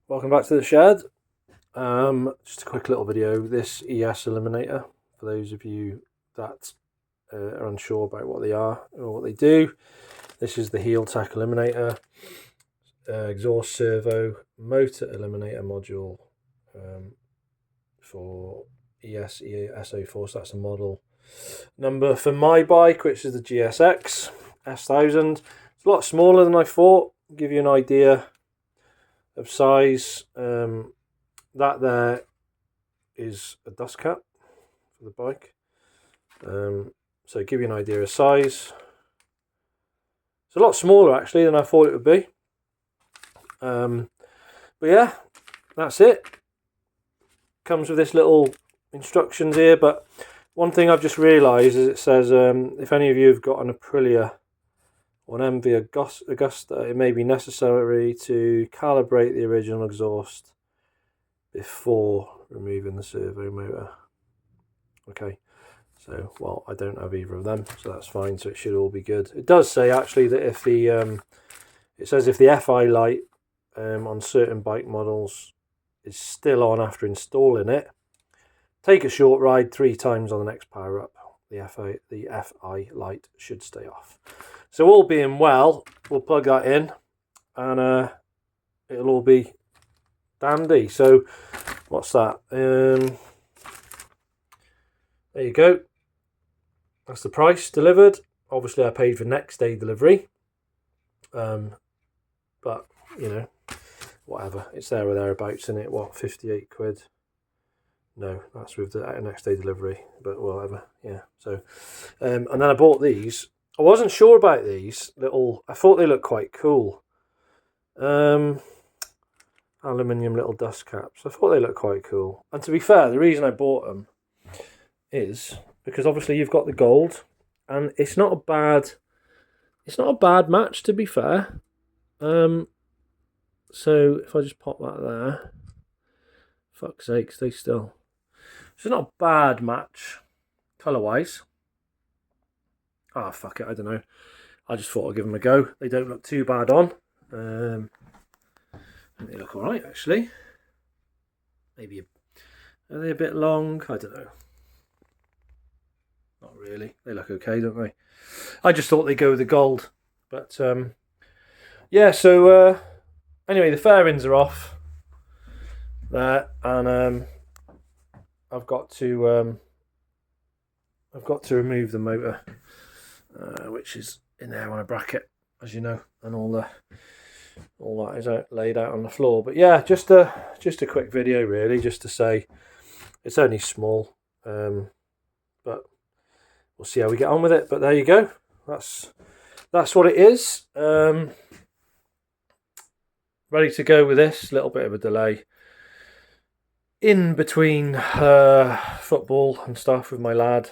Welcome back to the shed. Just a quick little video. This ES Eliminator, for those of you that are unsure about what they are or what they do. This is the HealTech Eliminator exhaust servo motor eliminator module for ES SO4. So that's a model number for my bike, which is the GSX S1000. It's a lot smaller than I thought. I'll give you an idea of size. That there is a dust cap for the bike. So give you an idea of size. It's a lot smaller actually than I thought it would be. But yeah, that's it. Comes with this little instructions here, but one thing I've just realised is it says if any of you have got an Aprilia or an MV Augusta, it may be necessary to calibrate the original exhaust before removing the servo motor. Okay, so well, I don't have either of them, so that's fine, so it should all be good. It does say actually that if the it says if the FI light on certain bike models is still on after installing it, take a short ride 3 times on the next power up. The FI light should stay off. So all being well, we'll plug that in and it'll all be dandy. So what's that? There you go. That's the price delivered. Obviously I paid for next day delivery. But you know, whatever. It's there or thereabouts, isn't it? What, 58 quid? No, that's with the next day delivery, but whatever. Yeah. So and then I bought these. I wasn't sure about these little, I thought they looked quite cool. Aluminium little dust caps. I thought they looked quite cool. And to be fair, the reason I bought them is because obviously you've got the gold, and it's not a bad match, to be fair. So if I just pop that there, fuck's sake, stay still. It's not a bad match colour wise. Ah, fuck it, I don't know. I just thought I'd give them a go. They don't look too bad on. They look alright actually. Maybe are they a bit long? I don't know. Not really. They look okay, don't they? I just thought they'd go with the gold. But yeah, so anyway, the fairings are off there, and I've got to remove the motor, which is in there on a bracket, as you know, and all that is laid out on the floor. But yeah, just a quick video really, just to say it's only small, but we'll see how we get on with it. But there you go. That's what it is. Ready to go with this. Little bit of a delay in between football and stuff with my lad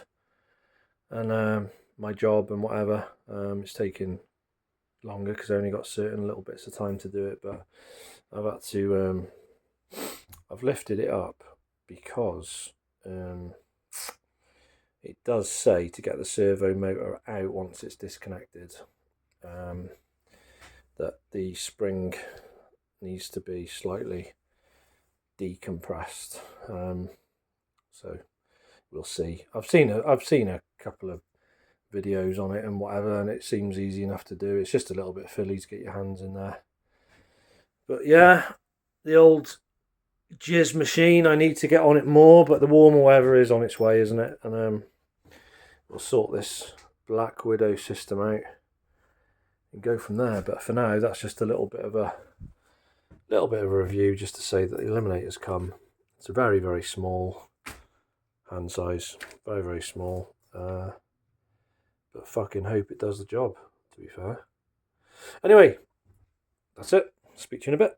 and my job and whatever. It's taking longer because I only got certain little bits of time to do it, but I've had to I've lifted it up because it does say to get the servo motor out once it's disconnected, that the spring needs to be slightly decompressed. So we'll see. I've seen a couple of videos on it and whatever, and it seems easy enough to do. It's just a little bit fiddly to get your hands in there. But yeah, the old jizz machine, I need to get on it more, but the warmer weather is on its way, isn't it? And we'll sort this BlackWidow system out and go from there. But for now, that's just a little bit of a review, just to say that the Eliminator's come. It's a very, very small hand size, very, very small, but fucking hope it does the job, to be fair. Anyway, that's it. Speak to you in a bit.